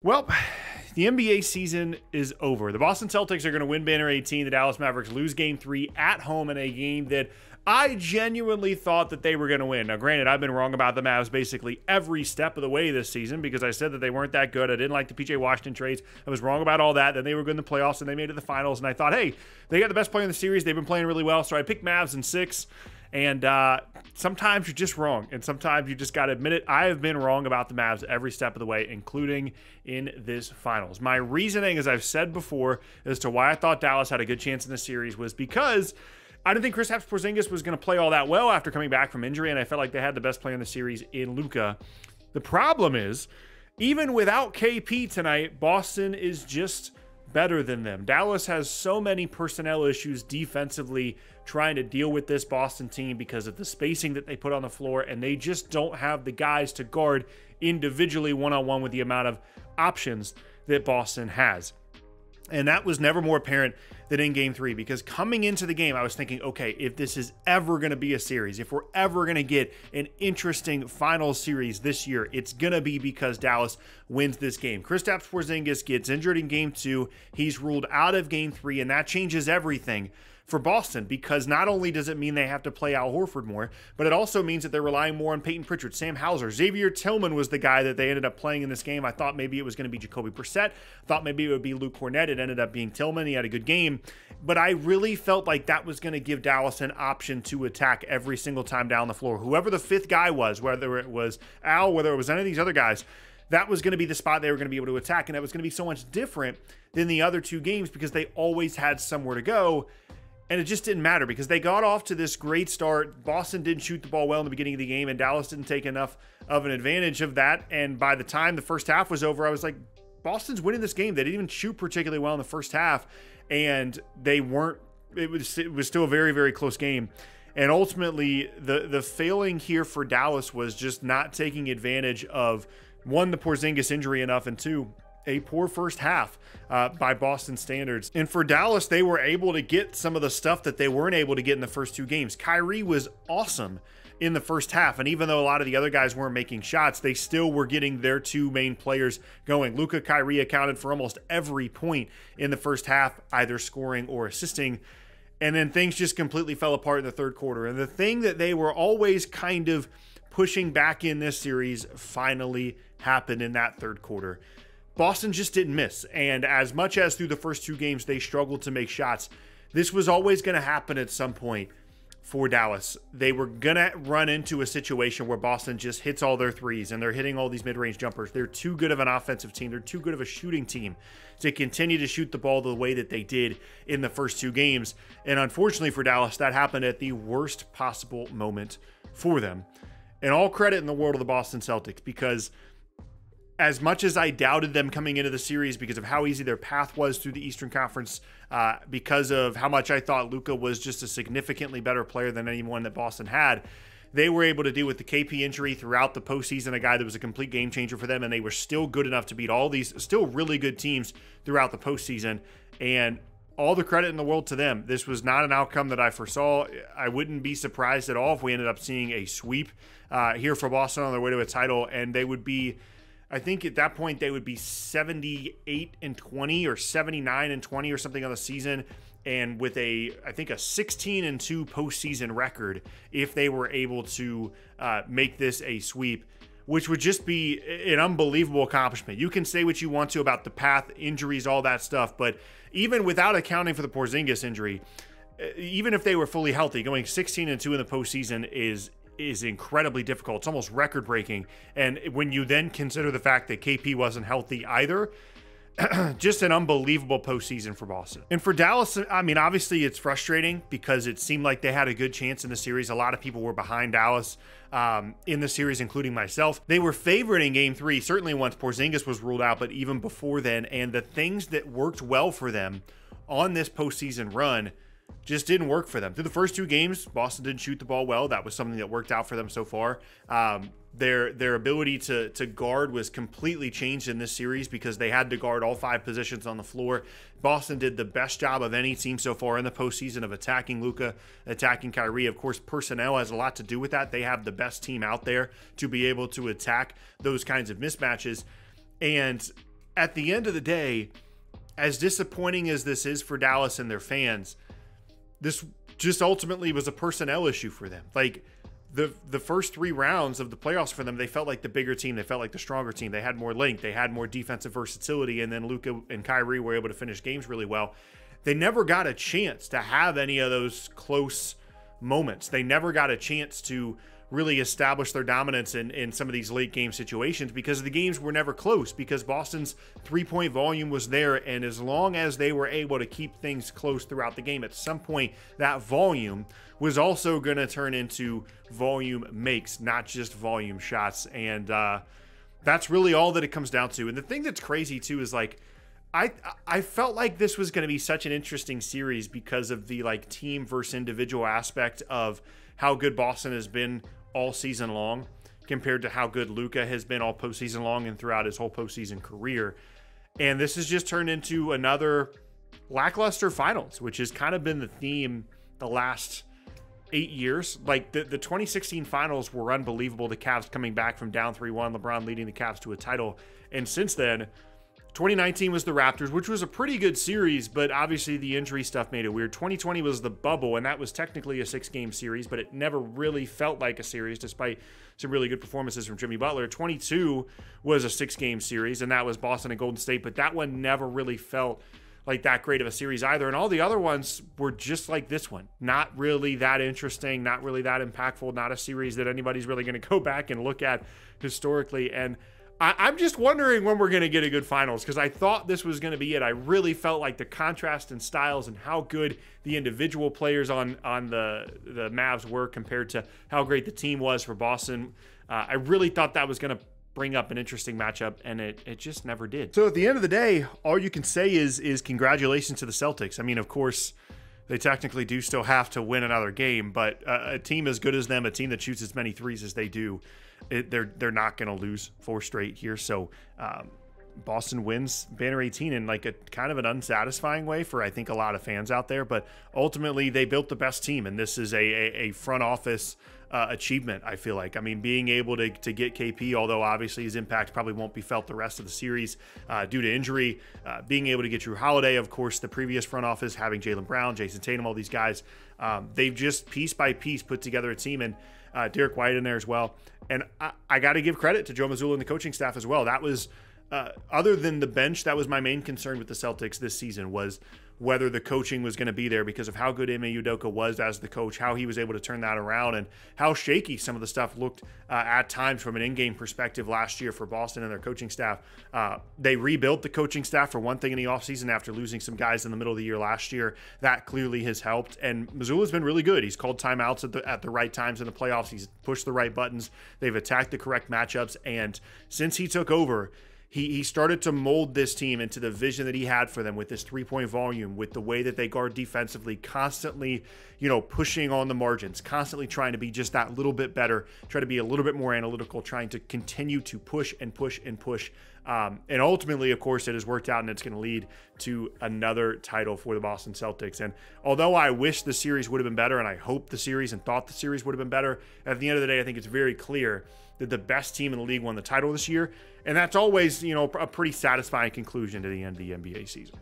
Well, the NBA season is over. The Boston Celtics are going to win Banner 18. The Dallas Mavericks lose Game 3 at home in a game that I genuinely thought that they were going to win. Now, granted, I've been wrong about the Mavs basically every step of the way this season because I said that they weren't that good. I didn't like the PJ Washington trades. I was wrong about all that. Then they were good in the playoffs and they made it to the finals. And I thought, hey, they got the best player in the series. They've been playing really well. So I picked Mavs in 6. And sometimes you're just wrong. And sometimes you just got to admit it. I have been wrong about the Mavs every step of the way, including in this finals. My reasoning, as I've said before, as to why I thought Dallas had a good chance in the series was because I didn't think Kristaps Porzingis was going to play all that well after coming back from injury. And I felt like they had the best player in the series in Luka. The problem is, even without KP tonight, Boston is just better than them. Dallas has so many personnel issues defensively trying to deal with this Boston team because of the spacing that they put on the floor, and they just don't have the guys to guard individually one-on-one with the amount of options that Boston has. And that was never more apparent than in Game 3, because coming into the game, I was thinking, okay, if this is ever going to be a series, if we're ever going to get an interesting final series this year, it's going to be because Dallas wins this game. Kristaps Porzingis gets injured in Game 2. He's ruled out of Game 3, and that changes everything for Boston, because not only does it mean they have to play Al Horford more, but it also means that they're relying more on Peyton Pritchard, Sam Hauser. Xavier Tillman was the guy that they ended up playing in this game. I thought maybe it was going to be Jacoby Brissett. Thought maybe it would be Luke Cornett. It ended up being Tillman. He had a good game. But I really felt like that was going to give Dallas an option to attack every single time down the floor. Whoever the fifth guy was, whether it was Al, whether it was any of these other guys, that was going to be the spot they were going to be able to attack. And that was going to be so much different than the other two games because they always had somewhere to go. And it just didn't matter because they got off to this great start. Boston didn't shoot the ball well in the beginning of the game, and Dallas didn't take enough of an advantage of that. And by the time the first half was over, I was like, Boston's winning this game. They didn't even shoot particularly well in the first half, and they weren't. It was still a very, very close game. And ultimately, the failing here for Dallas was just not taking advantage of, one, the Porzingis injury enough, and two, a poor first half by Boston standards. And for Dallas, they were able to get some of the stuff that they weren't able to get in the first two games. Kyrie was awesome in the first half, and even though a lot of the other guys weren't making shots, they still were getting their two main players going. Luka, Kyrie accounted for almost every point in the first half, either scoring or assisting. And then things just completely fell apart in the third quarter. And the thing that they were always kind of pushing back in this series finally happened in that third quarter. Boston just didn't miss, and as much as through the first two games they struggled to make shots, this was always going to happen at some point for Dallas. They were going to run into a situation where Boston just hits all their threes, and they're hitting all these mid-range jumpers. They're too good of an offensive team. They're too good of a shooting team to continue to shoot the ball the way that they did in the first two games. And unfortunately for Dallas, that happened at the worst possible moment for them. And all credit in the world of the Boston Celtics, because as much as I doubted them coming into the series because of how easy their path was through the Eastern Conference, because of how much I thought Luka was just a significantly better player than anyone that Boston had, they were able to deal with the KP injury throughout the postseason, a guy that was a complete game changer for them, and they were still good enough to beat all these still really good teams throughout the postseason. And all the credit in the world to them. This was not an outcome that I foresaw. I wouldn't be surprised at all if we ended up seeing a sweep here for Boston on their way to a title, and they would be, I think at that point they would be 78-20 or 79-20 or something on the season, and with I think a 16-2 postseason record if they were able to make this a sweep, which would just be an unbelievable accomplishment. You can say what you want to about the path, injuries, all that stuff, but even without accounting for the Porzingis injury, even if they were fully healthy, going 16-2 in the postseason is incredibly difficult. It's almost record-breaking. And when you then consider the fact that KP wasn't healthy either, just an unbelievable postseason for Boston. And for Dallas, I mean, obviously it's frustrating because it seemed like they had a good chance in the series. A lot of people were behind Dallas in the series, including myself. They were favored in Game 3, certainly once Porzingis was ruled out, but even before then. And the things that worked well for them on this postseason run just didn't work for them. Through the first two games, Boston didn't shoot the ball well. That was something that worked out for them so far. Their ability to guard was completely changed in this series because they had to guard all 5 positions on the floor. Boston did the best job of any team so far in the postseason of attacking Luka, attacking Kyrie. Of course, personnel has a lot to do with that. They have the best team out there to be able to attack those kinds of mismatches. And at the end of the day, as disappointing as this is for Dallas and their fans, this just ultimately was a personnel issue for them. Like, the first 3 rounds of the playoffs for them, they felt like the bigger team. They felt like the stronger team. They had more length. They had more defensive versatility. And then Luka and Kyrie were able to finish games really well. They never got a chance to have any of those close moments. They never got a chance to really establish their dominance in some of these late game situations because the games were never close, because Boston's 3-point volume was there. And as long as they were able to keep things close throughout the game, at some point that volume was also going to turn into volume makes, not just volume shots. And that's really all that it comes down to. And the thing that's crazy too is, like, I felt like this was going to be such an interesting series because of the, like, team versus individual aspect of how good Boston has been all season long compared to how good Luka has been all postseason long and throughout his whole postseason career. And this has just turned into another lackluster finals, which has kind of been the theme the last 8 years. Like, the 2016 finals were unbelievable. The Cavs coming back from down 3-1, LeBron leading the Cavs to a title. And since then, 2019 was the Raptors, which was a pretty good series, but obviously the injury stuff made it weird. 2020 was the bubble, and that was technically a 6-game series, but it never really felt like a series despite some really good performances from Jimmy Butler. 22 was a 6-game series, and that was Boston and Golden State, but that one never really felt like that great of a series either. And all the other ones were just like this one. Not really that interesting, not really that impactful, not a series that anybody's really going to go back and look at historically. And I'm just wondering when we're going to get a good finals, because I thought this was going to be it. I really felt like the contrast in styles and how good the individual players on the Mavs were compared to how great the team was for Boston. I really thought that was going to bring up an interesting matchup, and it just never did. So at the end of the day, all you can say is congratulations to the Celtics. I mean, of course, they technically do still have to win another game, but a team as good as them, a team that shoots as many threes as they do, they're not going to lose 4 straight here. So Boston wins Banner 18 in, like, a kind of an unsatisfying way for, I think, a lot of fans out there. But ultimately, they built the best team, and this is a front office achievement, I feel like. I mean, being able to get KP, although obviously his impact probably won't be felt the rest of the series due to injury, being able to get Drew Holiday, of course, the previous front office, having Jaylen Brown, Jason Tatum, all these guys, they've just piece by piece put together a team, and Derek White in there as well. And I got to give credit to Joe Mazzulla and the coaching staff as well. That was, other than the bench, that was my main concern with the Celtics this season, was whether the coaching was going to be there because of how good Ime Udoka was as the coach, how he was able to turn that around, and how shaky some of the stuff looked at times from an in-game perspective last year for Boston and their coaching staff. They rebuilt the coaching staff for one thing in the offseason after losing some guys in the middle of the year last year. That clearly has helped, and Mazzulla's been really good. He's called timeouts at the right times in the playoffs. He's pushed the right buttons. They've attacked the correct matchups, and since he took over, he started to mold this team into the vision that he had for them with this 3-point volume, with the way that they guard defensively, constantly, pushing on the margins, constantly trying to be just that little bit better, try to be a little bit more analytical, trying to continue to push and push and push. And ultimately, of course, it has worked out, and it's going to lead to another title for the Boston Celtics. And although I wish the series would have been better, and I hope the series and thought the series would have been better, at the end of the day, I think it's very clear that the best team in the league won the title this year. And that's always, a pretty satisfying conclusion to the end of the NBA season.